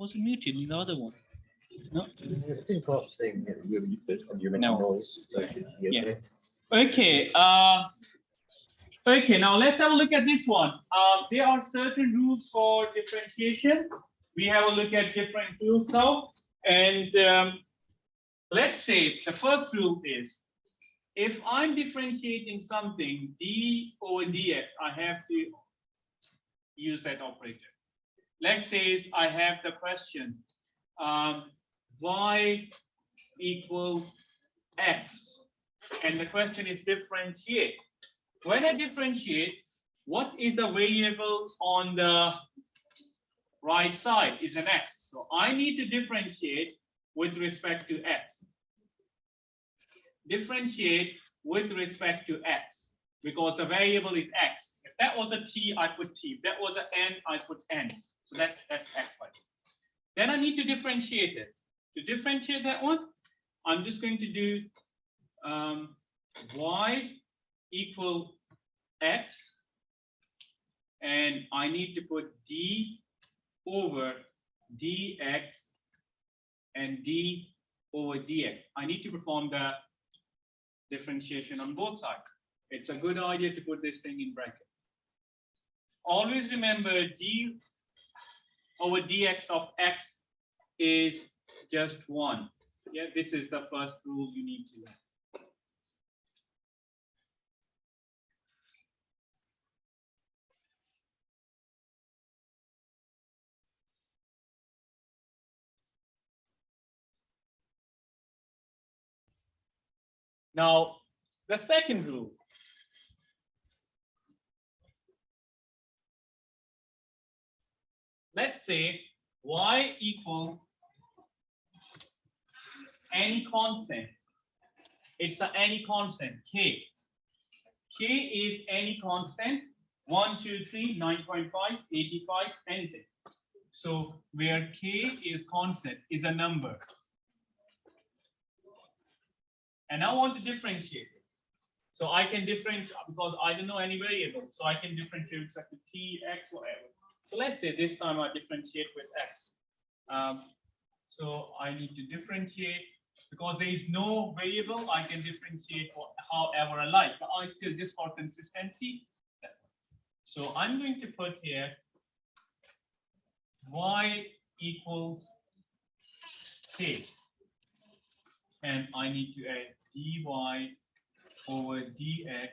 Was muted in the other one? No. I think Pop's saying that you're muted and you're making No. noise. So Yeah. Okay. Okay. Now let's have a look at this one. There are certain rules for differentiation. We have a look at different rules now, and let's say the first rule is, if I'm differentiating something d over dx, I have to use that operator. Let's say I have the question y equals x, and the question is differentiate. When I differentiate, what is the variable on the right side? Is an x. So I need to differentiate with respect to x. Differentiate with respect to x, because the variable is x. If that was a t, I put t. If that was an n, I put n. So that's x by t. Then I need to differentiate it. To differentiate that one, I'm just going to do y equal x, and I need to put d over dx and d over dx. I need to perform the differentiation on both sides. It's a good idea to put this thing in bracket. Always remember d over dx of x is just 1. Yeah, this is the first rule you need to learn. Now, the second rule. Let's say y equals any constant. It's any constant, k. K is any constant, 1, 2, 3, 9.5, 85, anything. So where k is constant is a number. And I want to differentiate it. So I can differentiate, because I don't know any variable. So I can differentiate with respect to t, x, whatever. So let's say this time I differentiate with x. So I need to differentiate, because there is no variable, I can differentiate however I like, but I still, just for consistency. So I'm going to put here y equals k, and I need to add dy over dx,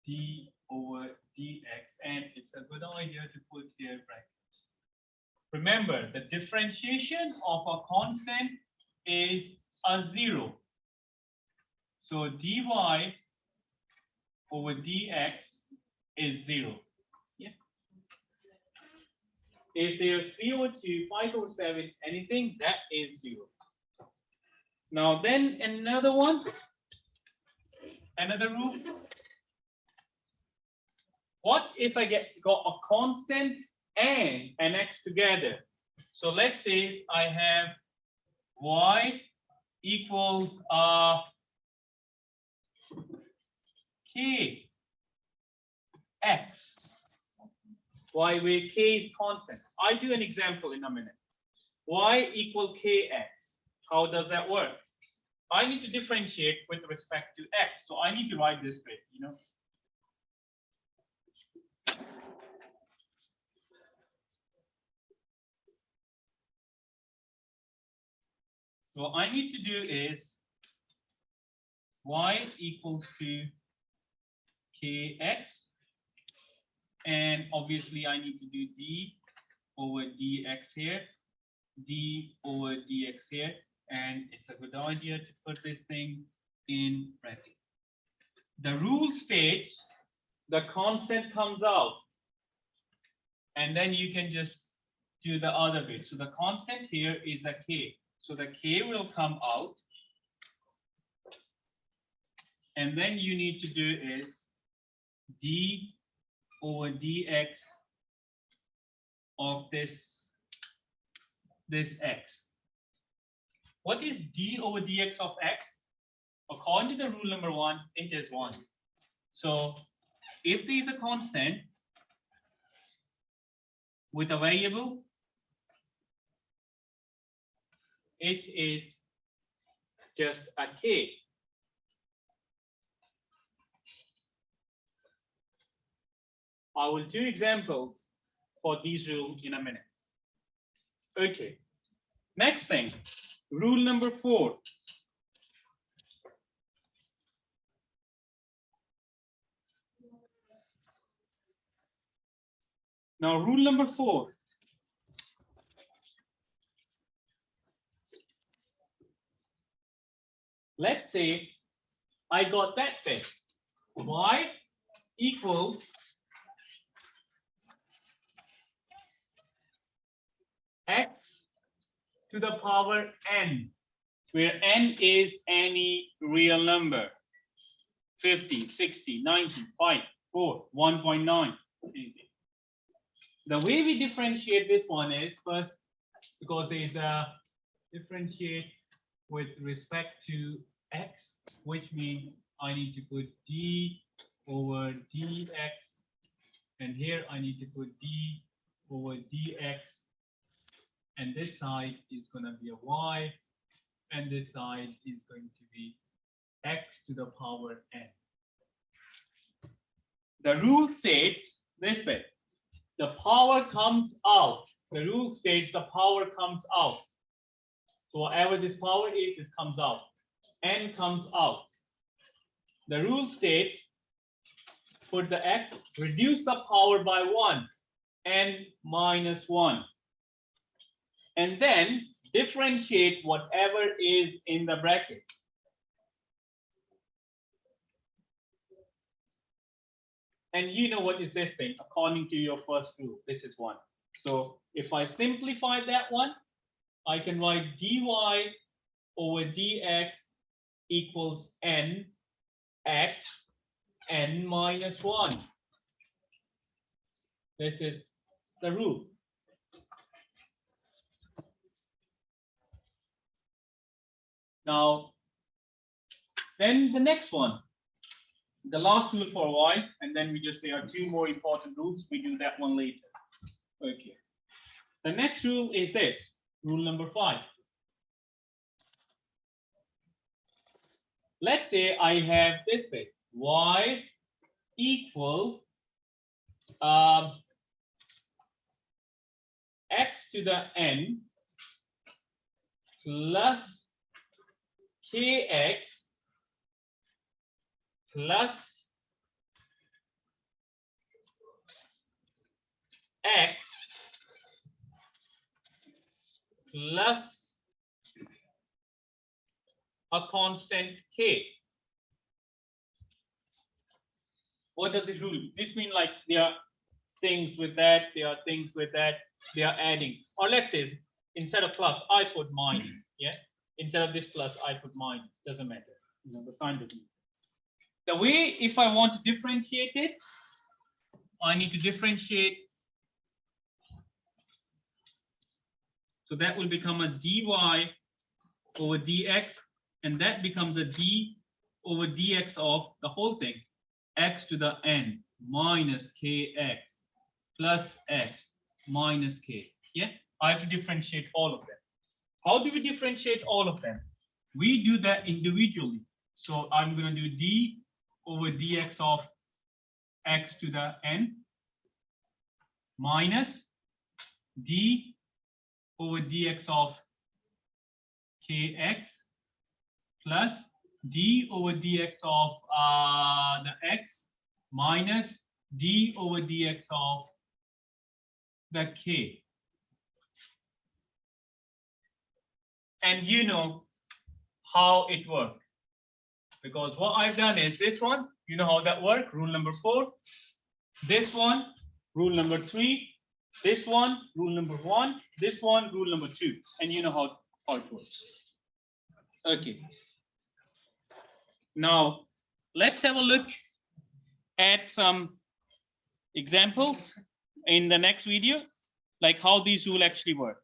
d over dx, and it's a good idea to put here brackets. Remember, the differentiation of a constant is a 0. So dy over dx is 0. Yeah. If there's 3 over 2, 5 over 7, anything, that is 0. Now then another one, another rule. What if I got a constant and an x together? So let's say I have y equals k x, y where k is constant. I'll do an example in a minute. Y equal kx. How does that work? I need to differentiate with respect to x. So I need to write this way, you know. So what I need to do is y equals to kx, and obviously I need to do d over dx here, d over dx here, and it's a good idea to put this thing in bracket. The rule states the constant comes out, and then you can just do the other bit. So the constant here is a k. So the k will come out, and then you need to do is d over dx of this x. What is d over dx of x? According to the rule number 1, it is 1. So if there is a constant with a variable, it is just a k. I will do examples for these rules in a minute. Okay, next thing, rule number 4. Now, rule number 4. Let's say I got that thing. Y equal x to the power n, where n is any real number. 50, 60, 90, 5, 4, 1.9. The way we differentiate this one is first, because there is a differentiate with respect to x, which means I need to put d over dx, and here I need to put d over dx, and this side is going to be a y, and this side is going to be x to the power n. The rule states this way: the power comes out. The rule states the power comes out. So whatever this power is, this comes out. N comes out. The rule states, put the x, reduce the power by 1, n minus 1. And then differentiate whatever is in the bracket. And you know what is this thing? According to your first rule, this is 1. So if I simplify that one, I can write dy over dx equals n x n minus 1. This is the rule. Now, then the next one, the last rule for y, and then we just, there are 2 more important rules. We do that one later. Okay. The next rule is this, rule number 5. Let's say I have this thing, y equal x to the n plus kx plus x plus a constant k. What does it rule? This means like there are things with that, there are things with that, they are adding. Or let's say instead of plus, I put minus. Yeah. Instead of this plus, I put minus. Doesn't matter. You know, the sign doesn't matter. The way, if I want to differentiate it, I need to differentiate. So that will become a dy over dx, and that becomes a d over dx of the whole thing, x to the n minus kx plus x minus k. Yeah, I have to differentiate all of them. How do we differentiate all of them? We do that individually. So I'm going to do d over dx of x to the n minus d over dx of kx plus d over dx of the x minus d over dx of the k. And you know how it works. Because what I've done is this one, you know how that works, rule number 4. This one, rule number 3. This one, rule number 1. This one, rule number 2. And you know how it works. Okay. Now, let's have a look at some examples in the next video, like how these rules actually work.